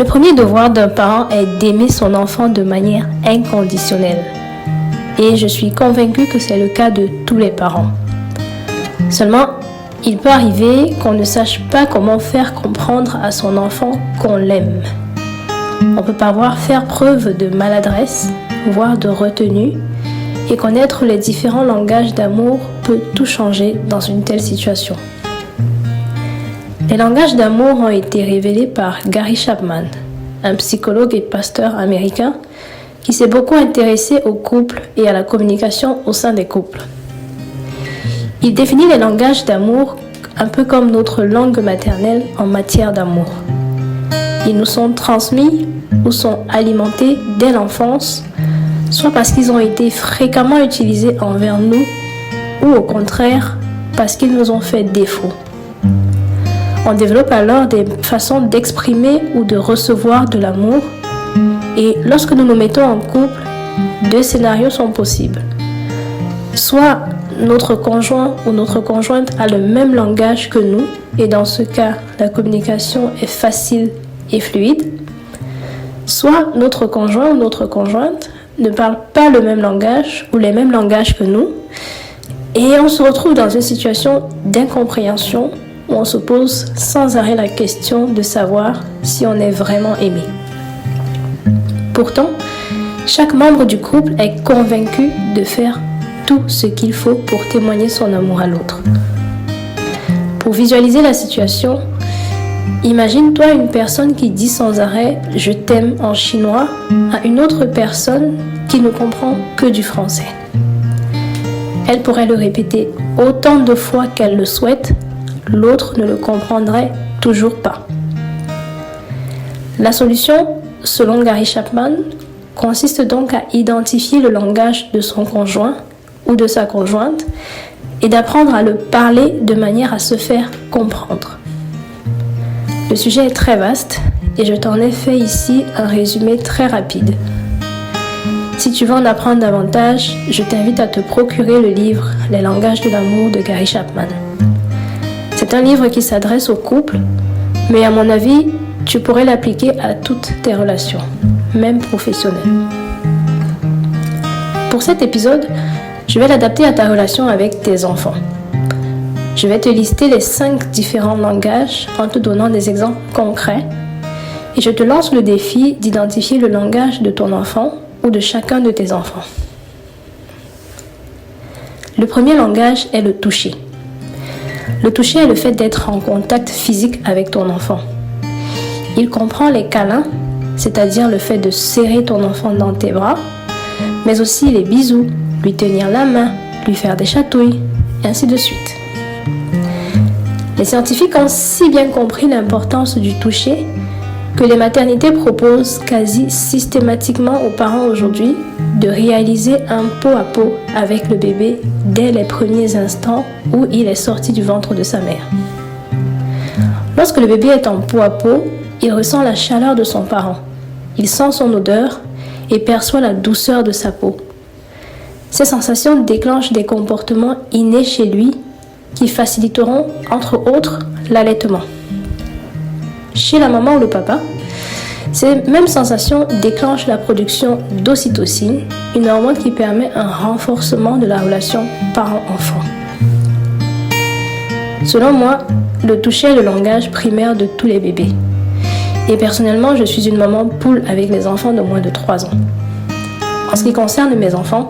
Le premier devoir d'un parent est d'aimer son enfant de manière inconditionnelle. Et je suis convaincue que c'est le cas de tous les parents. Seulement, il peut arriver qu'on ne sache pas comment faire comprendre à son enfant qu'on l'aime. On peut parfois faire preuve de maladresse, voire de retenue, et connaître les différents langages d'amour peut tout changer dans une telle situation. Les langages d'amour ont été révélés par Gary Chapman, un psychologue et pasteur américain qui s'est beaucoup intéressé aux couples et à la communication au sein des couples. Il définit les langages d'amour un peu comme notre langue maternelle en matière d'amour. Ils nous sont transmis ou sont alimentés dès l'enfance, soit parce qu'ils ont été fréquemment utilisés envers nous, ou au contraire, parce qu'ils nous ont fait défaut. On développe alors des façons d'exprimer ou de recevoir de l'amour, et lorsque nous nous mettons en couple, deux scénarios sont possibles. Soit notre conjoint ou notre conjointe a le même langage que nous, et dans ce cas, la communication est facile et fluide. Soit notre conjoint ou notre conjointe ne parle pas le même langage ou les mêmes langages que nous, et on se retrouve dans une situation d'incompréhension où on se pose sans arrêt la question de savoir si on est vraiment aimé. Pourtant, chaque membre du couple est convaincu de faire tout ce qu'il faut pour témoigner son amour à l'autre. Pour visualiser la situation, imagine-toi une personne qui dit sans arrêt « je t'aime » en chinois à une autre personne qui ne comprend que du français. Elle pourrait le répéter autant de fois qu'elle le souhaite, l'autre ne le comprendrait toujours pas. La solution, selon Gary Chapman, consiste donc à identifier le langage de son conjoint ou de sa conjointe et d'apprendre à le parler de manière à se faire comprendre. Le sujet est très vaste et je t'en ai fait ici un résumé très rapide. Si tu veux en apprendre davantage, je t'invite à te procurer le livre « Les langages de l'amour » de Gary Chapman. C'est un livre qui s'adresse aux couples, mais à mon avis, tu pourrais l'appliquer à toutes tes relations, même professionnelles. Pour cet épisode, je vais l'adapter à ta relation avec tes enfants. Je vais te lister les 5 différents langages en te donnant des exemples concrets et je te lance le défi d'identifier le langage de ton enfant ou de chacun de tes enfants. Le premier langage est le toucher. Le toucher est le fait d'être en contact physique avec ton enfant. Il comprend les câlins, c'est-à-dire le fait de serrer ton enfant dans tes bras, mais aussi les bisous, lui tenir la main, lui faire des chatouilles, et ainsi de suite. Les scientifiques ont si bien compris l'importance du toucher que les maternités proposent quasi systématiquement aux parents aujourd'hui de réaliser un pot à pot avec le bébé dès les premiers instants où il est sorti du ventre de sa mère. Lorsque le bébé est en pot à pot, il ressent la chaleur de son parent, il sent son odeur et perçoit la douceur de sa peau. Ces sensations déclenchent des comportements innés chez lui qui faciliteront, entre autres, l'allaitement. Chez la maman ou le papa, ces mêmes sensations déclenchent la production d'ocytocine, une hormone qui permet un renforcement de la relation parent-enfant. Selon moi, le toucher est le langage primaire de tous les bébés. Et personnellement, je suis une maman poule avec les enfants de moins de 3 ans. En ce qui concerne mes enfants,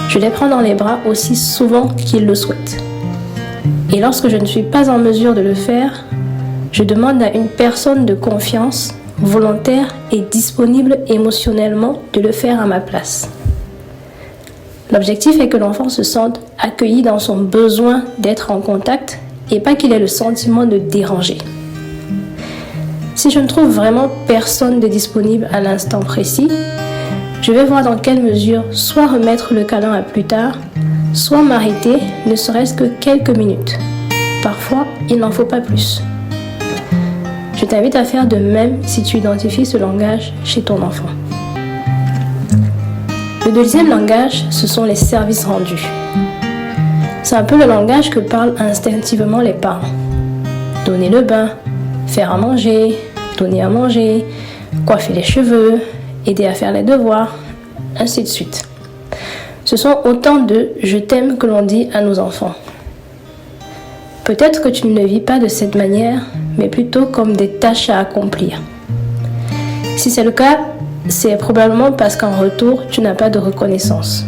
je les prends dans les bras aussi souvent qu'ils le souhaitent. Et lorsque je ne suis pas en mesure de le faire, je demande à une personne de confiance, volontaire et disponible émotionnellement de le faire à ma place. L'objectif est que l'enfant se sente accueilli dans son besoin d'être en contact et pas qu'il ait le sentiment de déranger. Si je ne trouve vraiment personne de disponible à l'instant précis, je vais voir dans quelle mesure soit remettre le câlin à plus tard, soit m'arrêter, ne serait-ce que quelques minutes. Parfois, il n'en faut pas plus. Je t'invite à faire de même si tu identifies ce langage chez ton enfant. Le deuxième langage, ce sont les services rendus. C'est un peu le langage que parlent instinctivement les parents. Donner le bain, faire à manger, donner à manger, coiffer les cheveux, aider à faire les devoirs, ainsi de suite. Ce sont autant de « je t'aime » que l'on dit à nos enfants. Peut-être que tu ne le vis pas de cette manière, mais plutôt comme des tâches à accomplir. Si c'est le cas, c'est probablement parce qu'en retour, tu n'as pas de reconnaissance.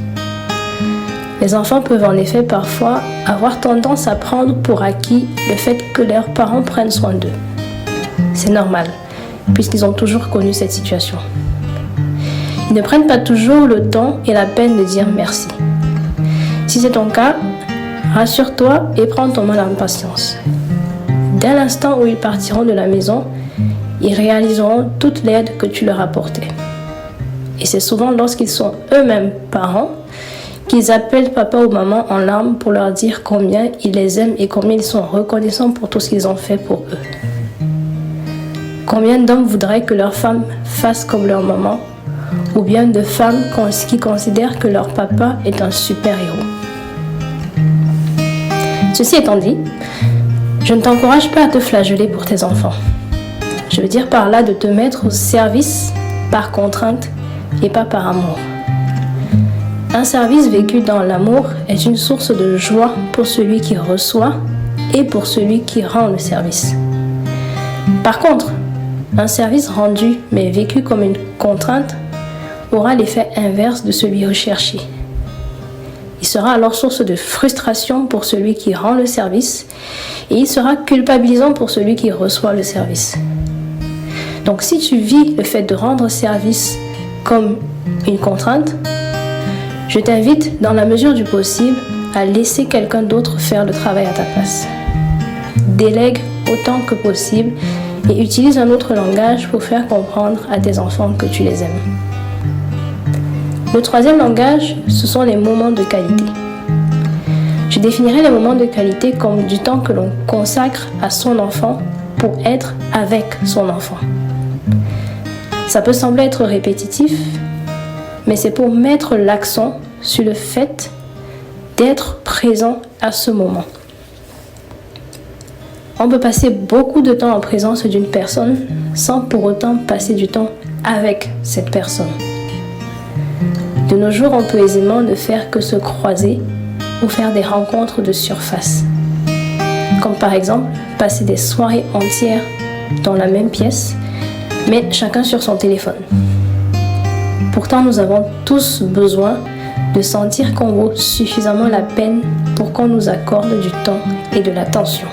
Les enfants peuvent en effet parfois avoir tendance à prendre pour acquis le fait que leurs parents prennent soin d'eux. C'est normal, puisqu'ils ont toujours connu cette situation. Ils ne prennent pas toujours le temps et la peine de dire merci. Si c'est ton cas, rassure-toi et prends ton mal en patience. Dès l'instant où ils partiront de la maison, ils réaliseront toute l'aide que tu leur as apportée. Et c'est souvent lorsqu'ils sont eux-mêmes parents qu'ils appellent papa ou maman en larmes pour leur dire combien ils les aiment et combien ils sont reconnaissants pour tout ce qu'ils ont fait pour eux. Combien d'hommes voudraient que leur femme fasse comme leur maman, ou bien de femmes qui considèrent que leur papa est un super-héros. Ceci étant dit, je ne t'encourage pas à te flageller pour tes enfants. Je veux dire par là de te mettre au service par contrainte et pas par amour. Un service vécu dans l'amour est une source de joie pour celui qui reçoit et pour celui qui rend le service. Par contre, un service rendu mais vécu comme une contrainte aura l'effet inverse de celui recherché. Il sera alors source de frustration pour celui qui rend le service et il sera culpabilisant pour celui qui reçoit le service. Donc si tu vis le fait de rendre service comme une contrainte, je t'invite dans la mesure du possible à laisser quelqu'un d'autre faire le travail à ta place. Délègue autant que possible et utilise un autre langage pour faire comprendre à tes enfants que tu les aimes. Le troisième langage, ce sont les moments de qualité. Je définirais les moments de qualité comme du temps que l'on consacre à son enfant pour être avec son enfant. Ça peut sembler être répétitif, mais c'est pour mettre l'accent sur le fait d'être présent à ce moment. On peut passer beaucoup de temps en présence d'une personne sans pour autant passer du temps avec cette personne. De nos jours, on peut aisément ne faire que se croiser ou faire des rencontres de surface. Comme par exemple, passer des soirées entières dans la même pièce, mais chacun sur son téléphone. Pourtant, nous avons tous besoin de sentir qu'on vaut suffisamment la peine pour qu'on nous accorde du temps et de l'attention.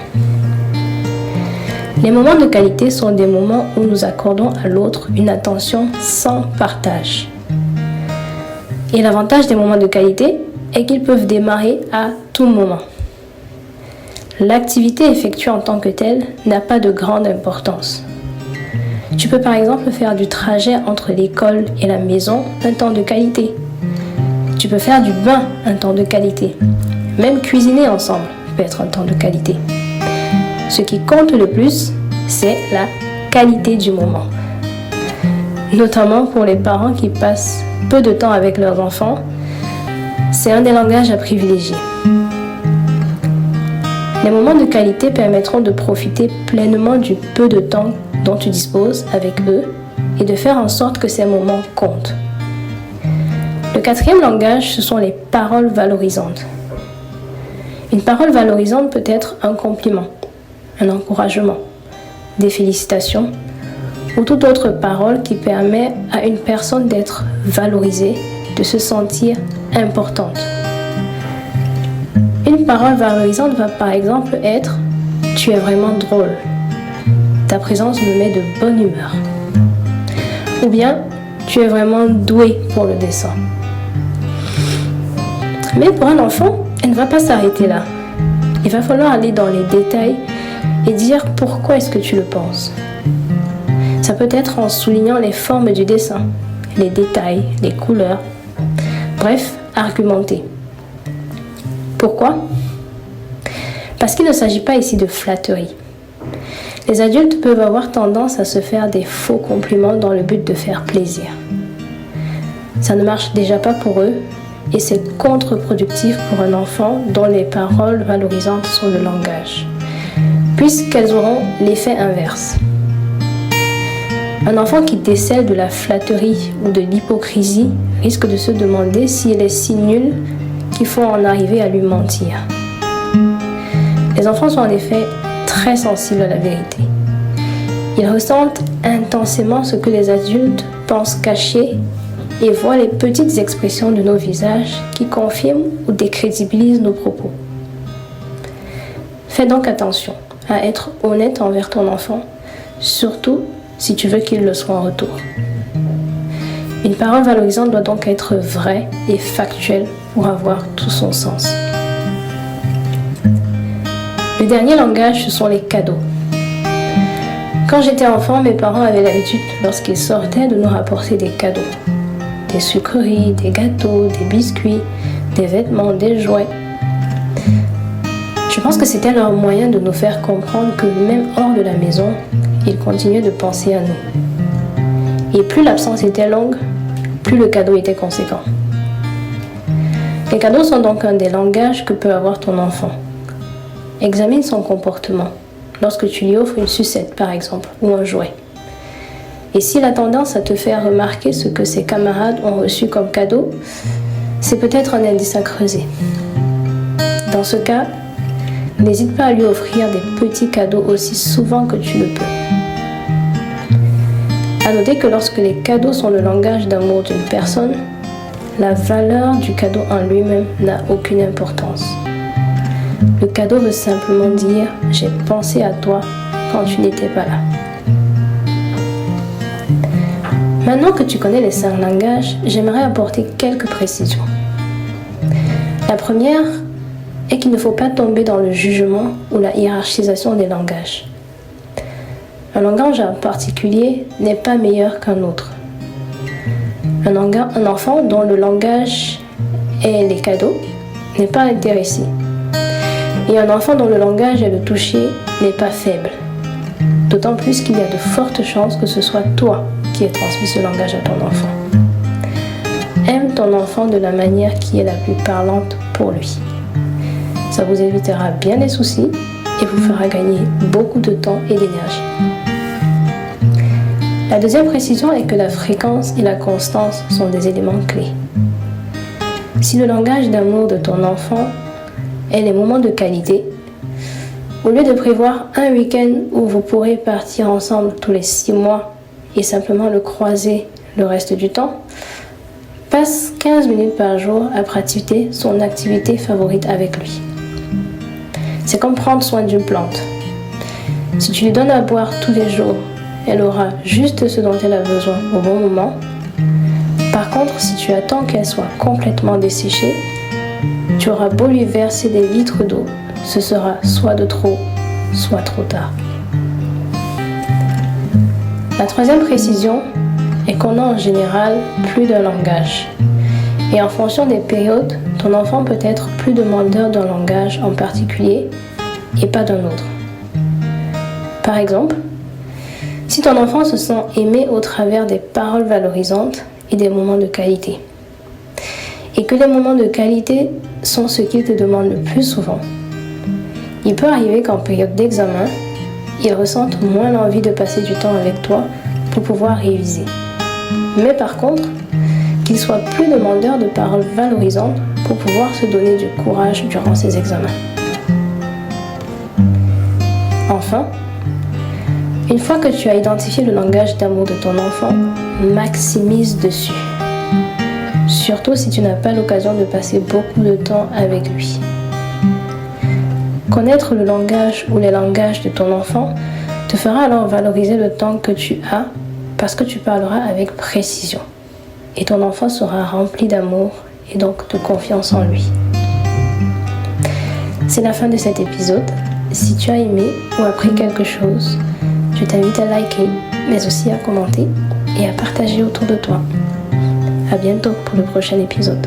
Les moments de qualité sont des moments où nous accordons à l'autre une attention sans partage. Et l'avantage des moments de qualité est qu'ils peuvent démarrer à tout moment. L'activité effectuée en tant que telle n'a pas de grande importance. Tu peux par exemple faire du trajet entre l'école et la maison un temps de qualité. Tu peux faire du bain un temps de qualité. Même cuisiner ensemble peut être un temps de qualité. Ce qui compte le plus, c'est la qualité du moment. Notamment pour les parents qui passent peu de temps avec leurs enfants, c'est un des langages à privilégier. Les moments de qualité permettront de profiter pleinement du peu de temps dont tu disposes avec eux et de faire en sorte que ces moments comptent. Le quatrième langage, ce sont les paroles valorisantes. Une parole valorisante peut être un compliment, un encouragement, des félicitations ou toute autre parole qui permet à une personne d'être valorisée, de se sentir importante. Une parole valorisante va par exemple être « Tu es vraiment drôle ». Ta présence me met de bonne humeur. Ou bien, tu es vraiment doué pour le dessin. Mais pour un enfant, elle ne va pas s'arrêter là. Il va falloir aller dans les détails et dire pourquoi est-ce que tu le penses. Ça peut être en soulignant les formes du dessin, les détails, les couleurs. Bref, argumenter. Pourquoi ? Parce qu'il ne s'agit pas ici de flatterie. Les adultes peuvent avoir tendance à se faire des faux compliments dans le but de faire plaisir. Ça ne marche déjà pas pour eux et c'est contre-productif pour un enfant dont les paroles valorisantes sont le langage, puisqu'elles auront l'effet inverse. Un enfant qui décèle de la flatterie ou de l'hypocrisie risque de se demander s'il est si nul qu'il faut en arriver à lui mentir. Les enfants sont en effet très sensibles à la vérité. Ils ressentent intensément ce que les adultes pensent cacher et voient les petites expressions de nos visages qui confirment ou décrédibilisent nos propos. Fais donc attention à être honnête envers ton enfant, surtout si tu veux qu'il le soit en retour. Une parole valorisante doit donc être vraie et factuelle pour avoir tout son sens. Le dernier langage, ce sont les cadeaux. Quand j'étais enfant, mes parents avaient l'habitude, lorsqu'ils sortaient, de nous rapporter des cadeaux. Des sucreries, des gâteaux, des biscuits, des vêtements, des jouets. Je pense que c'était leur moyen de nous faire comprendre que même hors de la maison, ils continuaient de penser à nous. Et plus l'absence était longue, plus le cadeau était conséquent. Les cadeaux sont donc un des langages que peut avoir ton enfant. Examine son comportement lorsque tu lui offres une sucette par exemple ou un jouet. Et s'il a tendance à te faire remarquer ce que ses camarades ont reçu comme cadeau, c'est peut-être un indice à creuser. Dans ce cas, n'hésite pas à lui offrir des petits cadeaux aussi souvent que tu le peux. À noter que lorsque les cadeaux sont le langage d'amour d'une personne, la valeur du cadeau en lui-même n'a aucune importance. Le cadeau veut simplement dire « j'ai pensé à toi quand tu n'étais pas là ». Maintenant que tu connais les 5 langages, j'aimerais apporter quelques précisions. La première est qu'il ne faut pas tomber dans le jugement ou la hiérarchisation des langages. Un langage en particulier n'est pas meilleur qu'un autre. Un enfant dont le langage est les cadeaux n'est pas intéressé. Et un enfant dont le langage est le toucher n'est pas faible. D'autant plus qu'il y a de fortes chances que ce soit toi qui aies transmis ce langage à ton enfant. Aime ton enfant de la manière qui est la plus parlante pour lui. Ça vous évitera bien des soucis et vous fera gagner beaucoup de temps et d'énergie. La deuxième précision est que la fréquence et la constance sont des éléments clés. Si le langage d'amour de ton enfant est les moments de qualité, au lieu de prévoir un week-end où vous pourrez partir ensemble tous les 6 mois et simplement le croiser le reste du temps, passe 15 minutes par jour à pratiquer son activité favorite avec lui. C'est comme prendre soin d'une plante. Si tu lui donnes à boire tous les jours, elle aura juste ce dont elle a besoin au bon moment. Par contre, si tu attends qu'elle soit complètement desséchée, tu auras beau lui verser des litres d'eau, ce sera soit de trop, soit trop tard. La troisième précision est qu'on a en général plus d'un langage. Et en fonction des périodes, ton enfant peut être plus demandeur d'un langage en particulier et pas d'un autre. Par exemple, si ton enfant se sent aimé au travers des paroles valorisantes et des moments de qualité, et que les moments de qualité sont ce qu'il te demande le plus souvent, il peut arriver qu'en période d'examen, il ressente moins l'envie de passer du temps avec toi pour pouvoir réviser. Mais par contre, qu'il soit plus demandeur de paroles valorisantes pour pouvoir se donner du courage durant ses examens. Enfin, une fois que tu as identifié le langage d'amour de ton enfant, maximise dessus. Surtout si tu n'as pas l'occasion de passer beaucoup de temps avec lui. Connaître le langage ou les langages de ton enfant te fera alors valoriser le temps que tu as parce que tu parleras avec précision. Et ton enfant sera rempli d'amour et donc de confiance en lui. C'est la fin de cet épisode. Si tu as aimé ou appris quelque chose, je t'invite à liker, mais aussi à commenter et à partager autour de toi. À bientôt pour le prochain épisode.